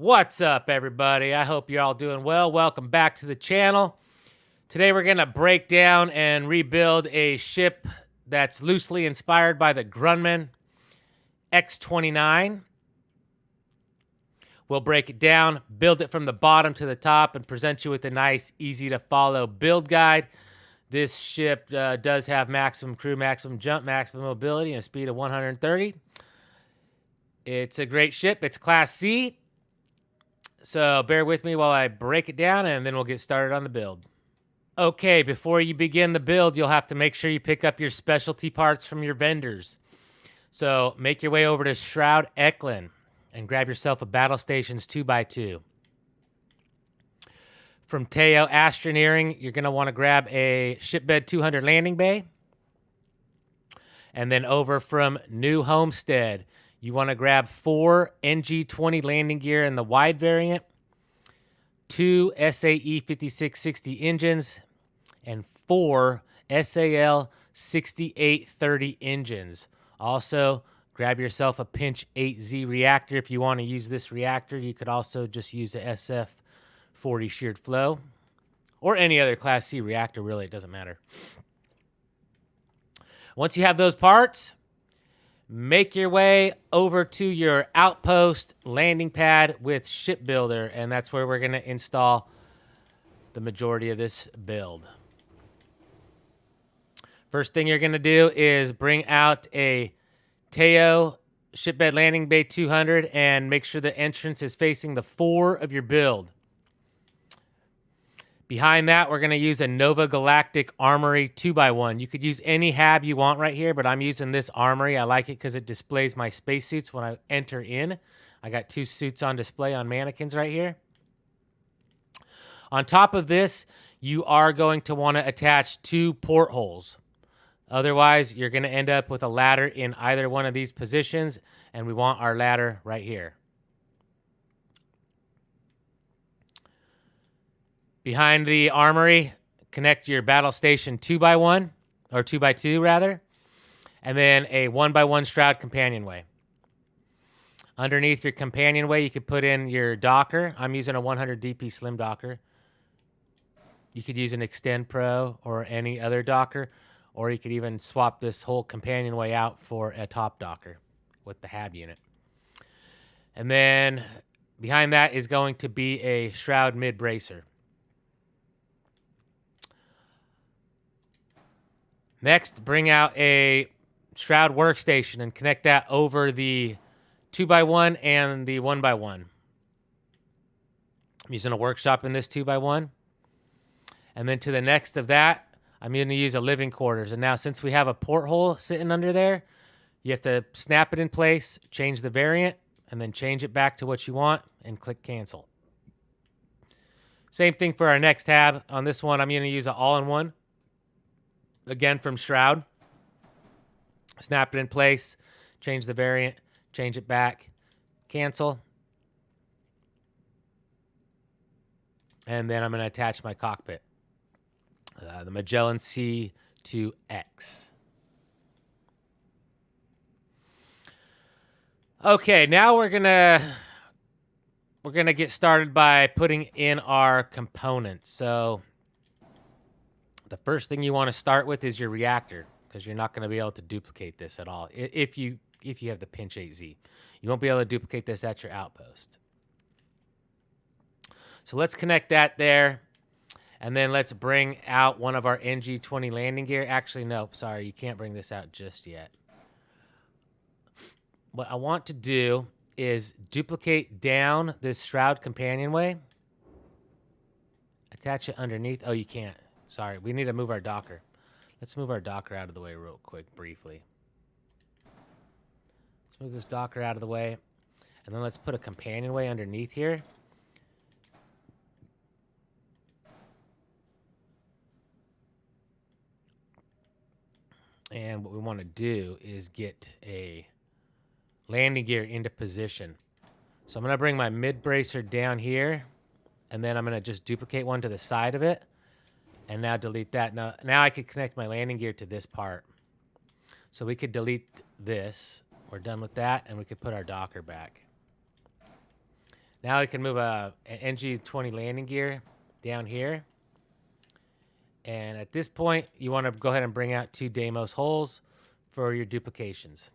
What's up, everybody? I hope you're all doing well. Welcome back to the channel. Today we're going to break down and rebuild a ship that's loosely inspired by the Grumman X-29. We'll break it down, build it from the bottom to the top, and present you with a nice, easy-to-follow build guide. This ship does have maximum crew, maximum jump, maximum mobility, and a speed of 130. It's a great ship. It's Class C. So bear with me while I break it down, and then we'll get started on the build. Okay, before you begin the build, you'll have to make sure you pick up your specialty parts from your vendors. So make your way over to Shroud Eklund and grab yourself a Battle Stations 2x2. From Teo Astroneering, you're going to want to grab a Shipbed 200 landing bay. And then over from New Homestead, you want to grab 4 NG20 landing gear in the wide variant, 2 SAE 5660 engines, and 4 SAL 6830 engines. Also, grab yourself a Pinch 8Z reactor. If you want to use this reactor, you could also just use a SF40 sheared flow or any other Class C reactor, really, it doesn't matter. Once you have those parts, make your way over to your outpost landing pad with Shipbuilder, and that's where we're going to install the majority of this build. First thing you're going to do is bring out a Teo Shipbed Landing Bay 200 and make sure the entrance is facing the 4 of your build. Behind that, we're going to use a Nova Galactic Armory 2x1. You could use any hab you want right here, but I'm using this Armory. I like it because it displays my spacesuits when I enter in. I got 2 suits on display on mannequins right here. On top of this, you are going to want to attach 2 portholes. Otherwise, you're going to end up with a ladder in either one of these positions, and we want our ladder right here. Behind the Armory, connect your Battle Station 2x1, or 2x2 rather, and then a 1x1 Shroud companionway. Underneath your companionway, you could put in your docker. I'm using a 100 DP Slim docker. You could use an Extend Pro or any other docker, or you could even swap this whole companionway out for a top docker with the hab unit. And then behind that is going to be a Shroud mid bracer. Next, bring out a Shroud workstation and connect that over the 2x1 and the 1x1. I'm using a workshop in this 2x1. And then to the next of that, I'm going to use a living quarters. And now since we have a porthole sitting under there, you have to snap it in place, change the variant, and then change it back to what you want and click cancel. Same thing for our next tab. On this one, I'm going to use an all-in-one. Again, from Shroud. Snap it in place, change the variant, change it back, cancel. And then I'm going to attach my cockpit. The Magellan C2X. Okay, now we're gonna get started by putting in our components. So the first thing you want to start with is your reactor, because you're not going to be able to duplicate this at all if you have the Pinch 8Z. You won't be able to duplicate this at your outpost. So let's connect that there, and then let's bring out one of our NG20 landing gear. Actually, no, sorry, you can't bring this out just yet. What I want to do is duplicate down this Shroud companionway, attach it underneath. Oh, you can't. Sorry, we need to move our docker. Let's move our docker out of the way real quick, briefly. Let's move this docker out of the way. And then let's put a companionway underneath here. And what we want to do is get a landing gear into position. So I'm going to bring my mid bracer down here. And then I'm going to just duplicate one to the side of it. And now delete that. Now I could connect my landing gear to this part. So we could delete this. We're done with that, and we could put our docker back. Now we can move an NG-20 landing gear down here. And at this point, you want to go ahead and bring out 2 Deimos holes for your duplications.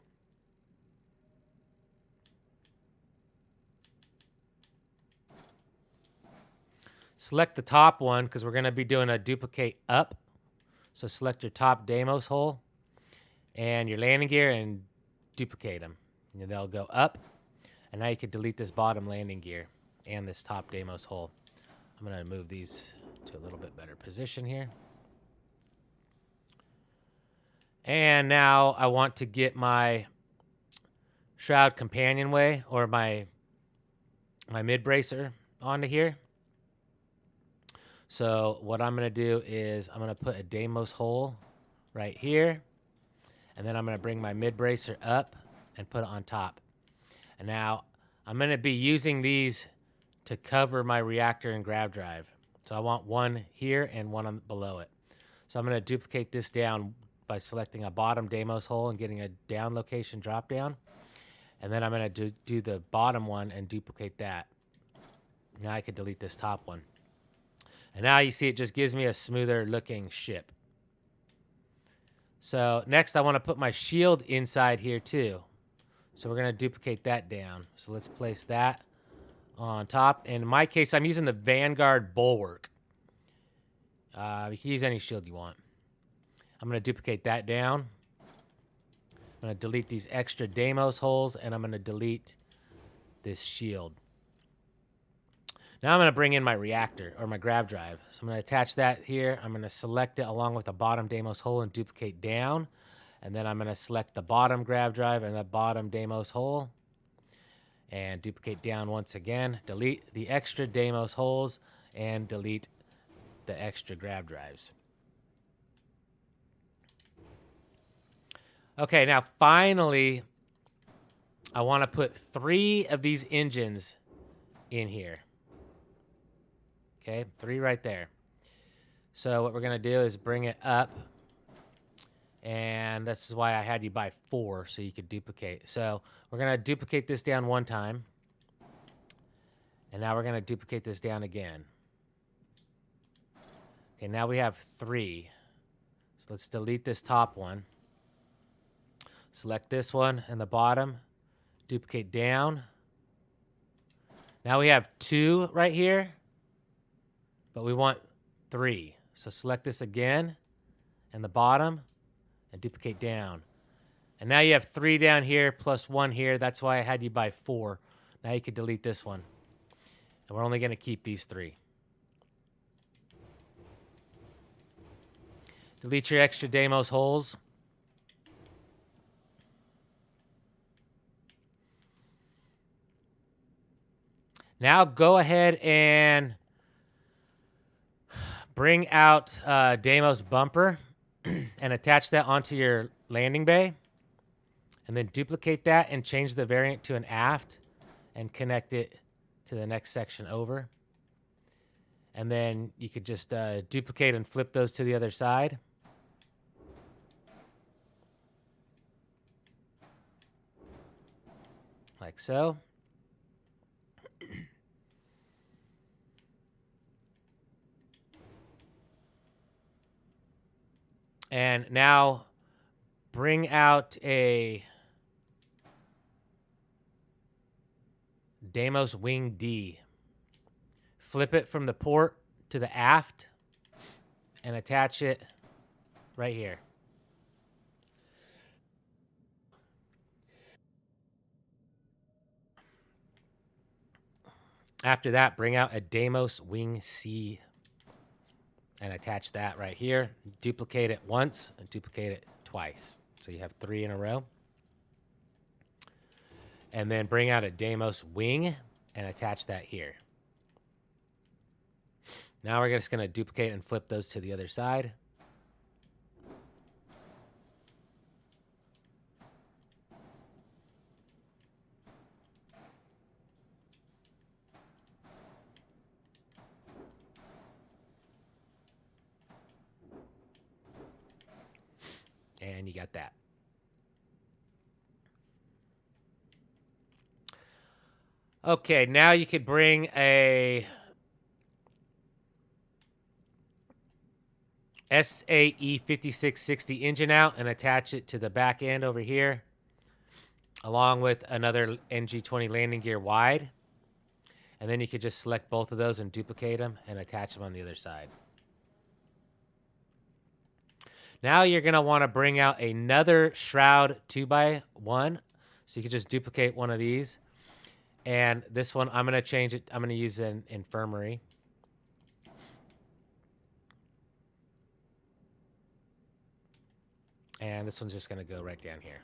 Select the top one because we're going to be doing a duplicate up. So select your top Deimos hole and your landing gear and duplicate them. And they'll go up. And now you can delete this bottom landing gear and this top Deimos hole. I'm going to move these to a little bit better position here. And now I want to get my shroud companionway or my mid bracer onto here. So what I'm going to do is I'm going to put a Deimos hole right here. And then I'm going to bring my mid bracer up and put it on top. And now I'm going to be using these to cover my reactor and grav drive. So I want one here and one below it. So I'm going to duplicate this down by selecting a bottom Deimos hole and getting a down location drop down. And then I'm going to do the bottom one and duplicate that. Now I can delete this top one. And now you see it just gives me a smoother looking ship. So next I want to put my shield inside here too. So we're going to duplicate that down. So let's place that on top. And in my case, I'm using the Vanguard Bulwark. You can use any shield you want. I'm going to duplicate that down. I'm going to delete these extra Deimos holes, and I'm going to delete this shield. Now I'm going to bring in my reactor, or my grav drive. So I'm going to attach that here. I'm going to select it along with the bottom Deimos hole and duplicate down. And then I'm going to select the bottom grav drive and the bottom Deimos hole. And duplicate down once again. Delete the extra Deimos holes and delete the extra grav drives. Okay, now finally, I want to put 3 of these engines in here. Okay, 3 right there. So what we're going to do is bring it up. And this is why I had you buy 4 so you could duplicate. So we're going to duplicate this down one time. And now we're going to duplicate this down again. Okay, now we have 3. So let's delete this top one. Select this one and the bottom. Duplicate down. Now we have 2 right here. But we want 3. So select this again and the bottom and duplicate down. And now you have 3 down here plus 1 here. That's why I had you buy 4. Now you can delete this one. And we're only going to keep these 3. Delete your extra Deimos holes. Now go ahead and bring out Deimos bumper and attach that onto your landing bay. And then duplicate that and change the variant to an aft and connect it to the next section over. And then you could just duplicate and flip those to the other side. Like so. And now bring out a Deimos Wing D. Flip it from the port to the aft and attach it right here. After that, bring out a Deimos Wing C and attach that right here. Duplicate it once and duplicate it twice. So you have 3 in a row. And then bring out a Deimos Wing and attach that here. Now we're just going to duplicate and flip those to the other side. And you got that. Okay, now you could bring a SAE 5660 engine out and attach it to the back end over here, along with another NG20 landing gear wide. And then you could just select both of those and duplicate them and attach them on the other side. Now you're going to want to bring out another Shroud 2x1. So you can just duplicate one of these. And this one, I'm going to change it. I'm going to use an infirmary. And this one's just going to go right down here.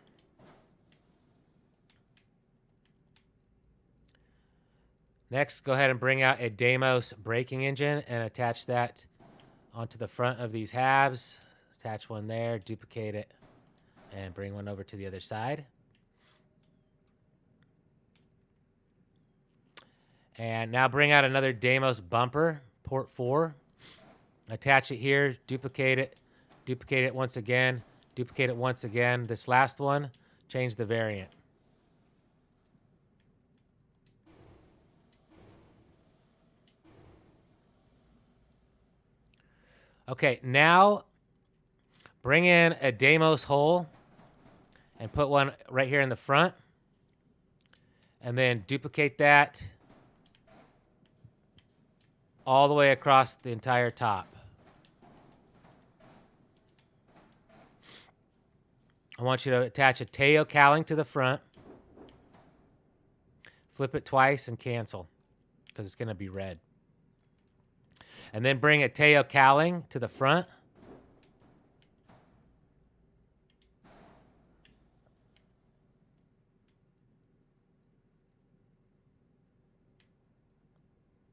Next, go ahead and bring out a Deimos braking engine and attach that onto the front of these halves. Attach one there, duplicate it, and bring one over to the other side. And now bring out another Deimos bumper, port 4. Attach it here, duplicate it once again, duplicate it once again. This last one, change the variant. Okay, now bring in a Deimos hole and put one right here in the front. And then duplicate that all the way across the entire top. I want you to attach a Teo cowling to the front. Flip it twice and cancel because it's going to be red. And then bring a Teo cowling to the front.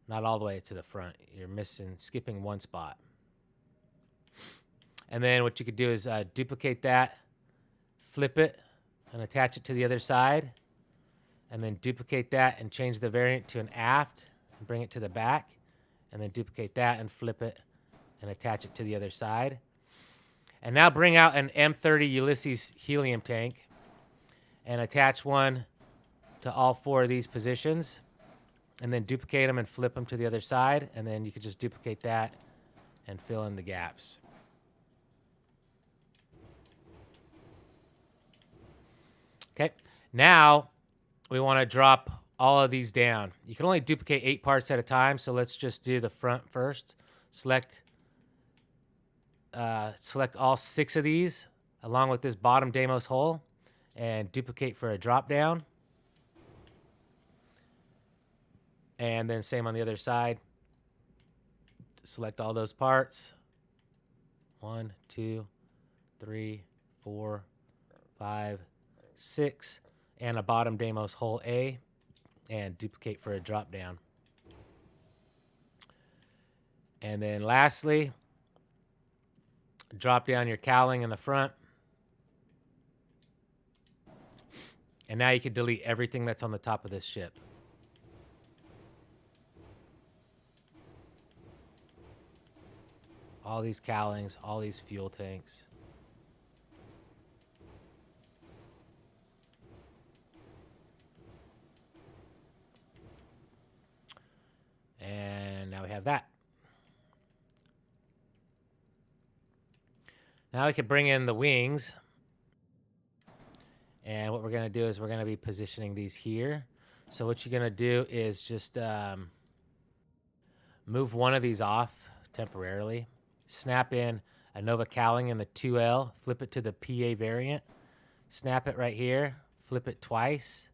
Not all the way to the front. You're skipping one spot. And then what you could do is duplicate that, flip it, and attach it to the other side. And then duplicate that and change the variant to an aft and bring it to the back. And then duplicate that and flip it and attach it to the other side. And now bring out an M30 Ulysses helium tank and attach one to all 4 of these positions. And then duplicate them and flip them to the other side. And then you could just duplicate that and fill in the gaps. Okay, now we want to drop all of these down. You can only duplicate 8 parts at a time, so let's just do the front first. Select all 6 of these along with this bottom Deimos hole and duplicate for a drop down. And then same on the other side. Select all those parts. 1, 2, 3, 4, 5, 6, and a bottom Deimos hole A, and duplicate for a drop down. And then lastly, drop down your cowling in the front. And now you can delete everything that's on the top of this ship. All these cowlings, all these fuel tanks. And now we have that. Now we can bring in the wings. And what we're going to do is we're going to be positioning these here. So what you're going to do is just move one of these off temporarily. Snap in a Nova cowling in the 2L. Flip it to the PA variant. Snap it right here. Flip it twice.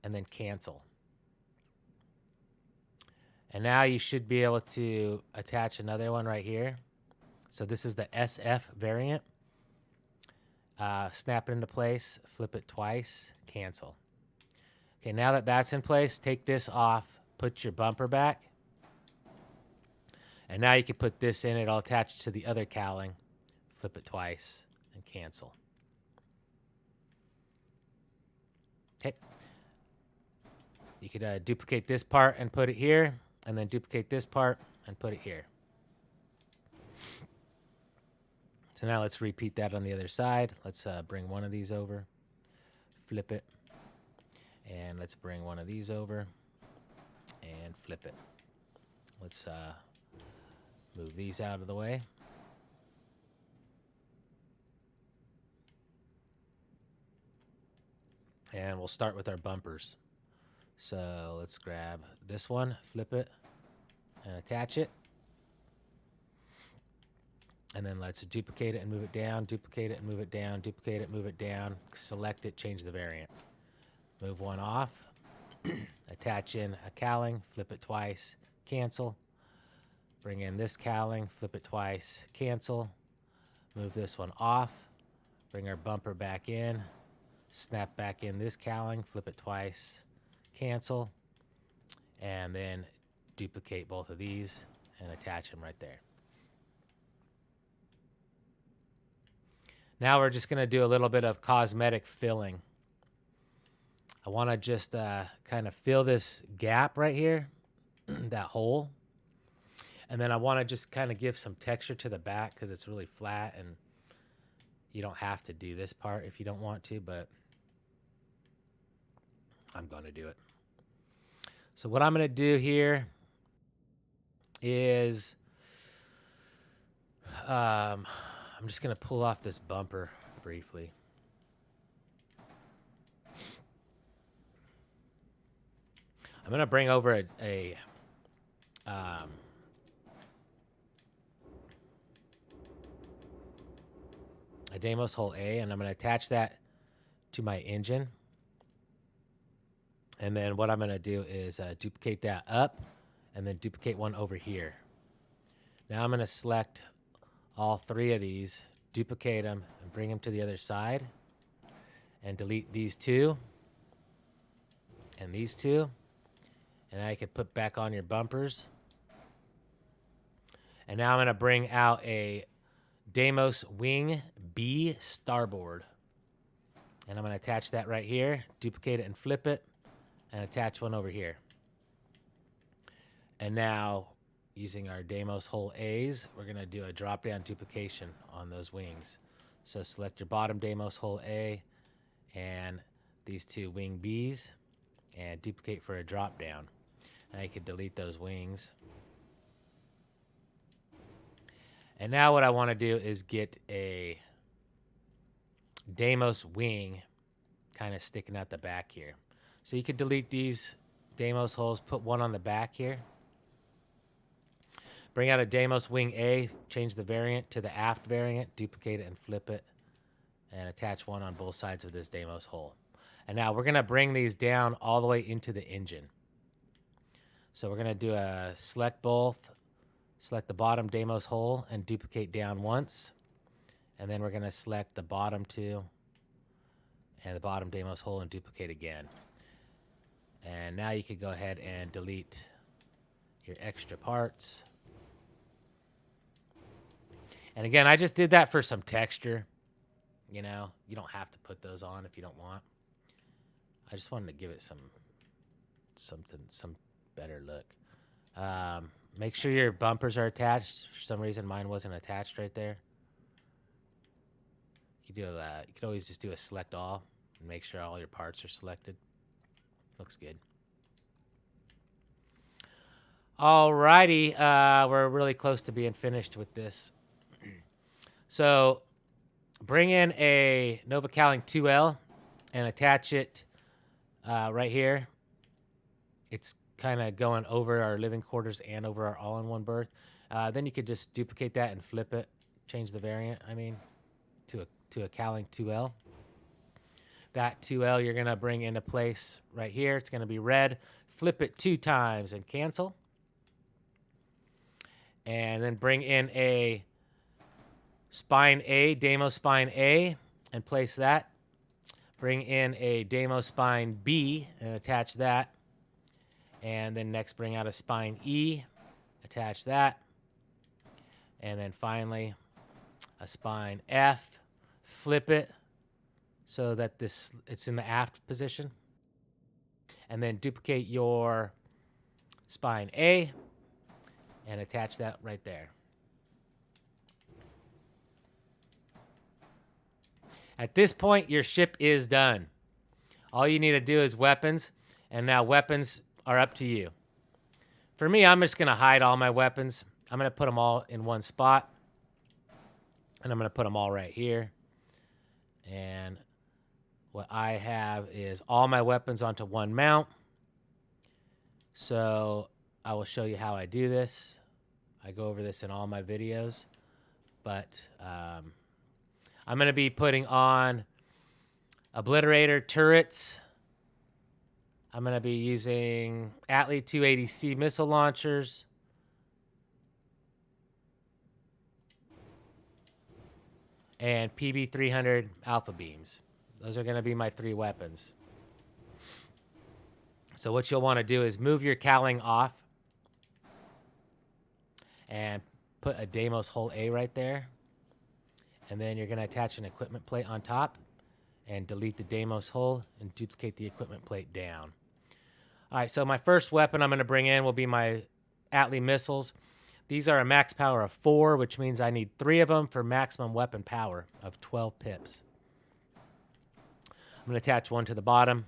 And then cancel. And now you should be able to attach another one right here. So this is the SF variant. Snap it into place, flip it twice, cancel. Okay, now that that's in place, take this off, put your bumper back. And now you can put this in, it'll attach to the other cowling, flip it twice, and cancel. Okay. You could duplicate this part and put it here, and then duplicate this part and put it here. So now let's repeat that on the other side. Let's bring one of these over, flip it, And let's bring one of these over and flip it. Let's move these out of the way. And we'll start with our bumpers. So let's grab this one, flip it, and attach it. And then let's duplicate it and move it down, duplicate it and move it down, duplicate it, move it down, select it, change the variant. Move one off, attach in a cowling, flip it twice, cancel. Bring in this cowling, flip it twice, cancel. Move this one off, bring our bumper back in, snap back in this cowling, flip it twice, cancel, and then duplicate both of these and attach them right there. Now we're just going to do a little bit of cosmetic filling. I want to just kind of fill this gap right here, that hole. And then I want to just kind of give some texture to the back because it's really flat, and you don't have to do this part if you don't want to, but I'm going to do it. So what I'm going to do here is I'm just going to pull off this bumper briefly. I'm going to bring over a Deimos hole A, and I'm going to attach that to my engine. And then what I'm going to do is duplicate that up and then duplicate one over here. Now I'm going to select all three of these, duplicate them, and bring them to the other side, and delete these two and these two. And now you can put back on your bumpers. And now I'm going to bring out a Deimos Wing B starboard. And I'm going to attach that right here, duplicate it and flip it, and attach one over here. And now, using our Deimos hole A's, we're going to do a drop-down duplication on those wings. So select your bottom Deimos hole A and these two wing B's and duplicate for a drop-down. Now you can delete those wings. And now what I want to do is get a Deimos wing kind of sticking out the back here. So you could delete these Deimos holes, put one on the back here. Bring out a Deimos Wing A, change the variant to the aft variant, duplicate it and flip it, and attach one on both sides of this Deimos hole. And now we're going to bring these down all the way into the engine. So we're going to do a select both, select the bottom Deimos hole, and duplicate down once. And then we're going to select the bottom two and the bottom Deimos hole and duplicate again. And now you could go ahead and delete your extra parts. And again, I just did that for some texture. You know, you don't have to put those on if you don't want. I just wanted to give it some better look. Make sure your bumpers are attached. For some reason, mine wasn't attached right there. You could do that. You could always just do a select all and make sure all your parts are selected. Looks good. Alrighty, we're really close to being finished with this. So bring in a Nova Cowling 2L and attach it right here. It's kind of going over our living quarters and over our all-in-one berth. Then you could just duplicate that and flip it, change the variant, to a Cowling 2L. That 2L you're going to bring into place right here. It's going to be red. Flip it 2 times and cancel. And then bring in a Spine A, Deimos Spine A, and place that. Bring in a Deimos Spine B and attach that. And then next bring out a Spine E, attach that. And then finally a Spine F, flip it so that it's in the aft position. And then duplicate your Spine A and attach that right there. At this point, your ship is done. All you need to do is weapons, and now weapons are up to you. For me, I'm just going to hide all my weapons. I'm going to put them all in one spot, and I'm going to put them all right here. And what I have is all my weapons onto one mount. So I will show you how I do this. I go over this in all my videos, but I'm going to be putting on Obliterator turrets. I'm going to be using Atlee 280C missile launchers. And PB300 alpha beams. Those are going to be my 3 weapons. So what you'll want to do is move your cowling off and put a Deimos Hull A right there. And then you're going to attach an equipment plate on top and delete the Deimos Hull and duplicate the equipment plate down. All right, so my first weapon I'm going to bring in will be my Atlee missiles. These are a max power of 4, which means I need 3 of them for maximum weapon power of 12 pips. I'm going to attach one to the bottom.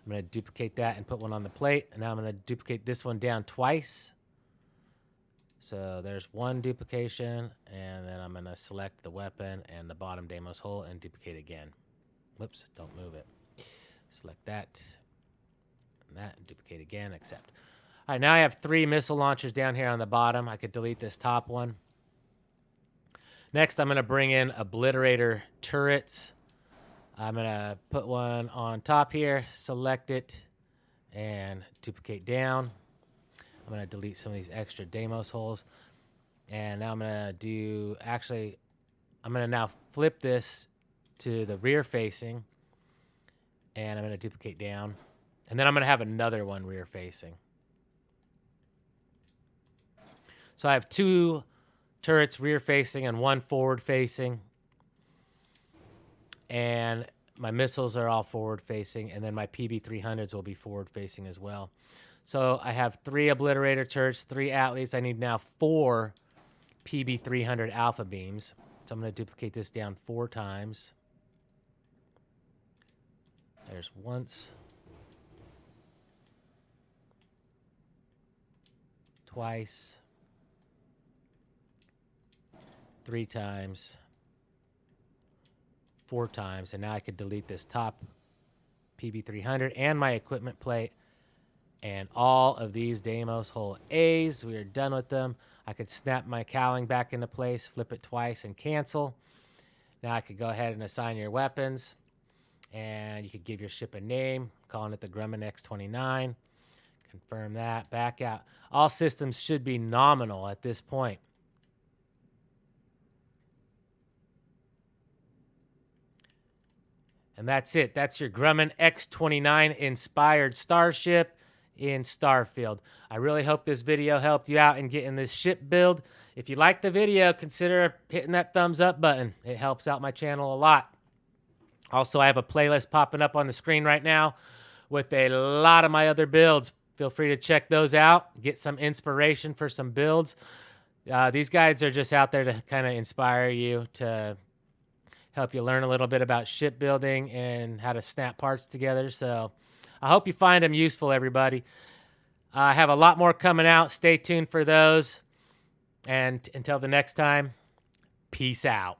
I'm going to duplicate that and put one on the plate. And now I'm going to duplicate this one down twice. So there's one duplication, and then I'm going to select the weapon and the bottom Deimos Hull and duplicate again. Whoops, don't move it. Select that, and that, and duplicate again, accept. All right, now I have 3 missile launchers down here on the bottom. I could delete this top one. Next, I'm going to bring in Obliterator turrets. I'm going to put one on top here, select it, and duplicate down. I'm going to delete some of these extra Deimos Hulls. And now I'm going to do, actually, I'm going to now flip this to the rear facing. And I'm going to duplicate down. And then I'm going to have another one rear facing. So I have 2 turrets rear facing and 1 forward facing. And my missiles are all forward facing. And then my PB300s will be forward facing as well. So I have 3 Obliterator turrets, 3 Atlees. I need now 4 PB300 alpha beams. So I'm going to duplicate this down 4 times. There's once. Twice. 3 times. 4 times. And now I could delete this top PB300 and my equipment plate. And all of these Deimos Hull A's, we are done with them. I could snap my cowling back into place, flip it twice, and cancel. Now I could go ahead and assign your weapons. And you could give your ship a name, calling it the Grumman X-29. Confirm that, back out. All systems should be nominal at this point. And that's it. That's your Grumman X-29 inspired starship in Starfield. I really hope this video helped you out in getting this ship build. If you liked the video, consider hitting that thumbs up button. It helps out my channel a lot. Also, I have a playlist popping up on the screen right now with a lot of my other builds. Feel free to check those out. Get some inspiration for some builds. These guides are just out there to kind of inspire you, to help you learn a little bit about shipbuilding and how to snap parts together. So I hope you find them useful, everybody. I have a lot more coming out. Stay tuned for those. And until the next time, peace out.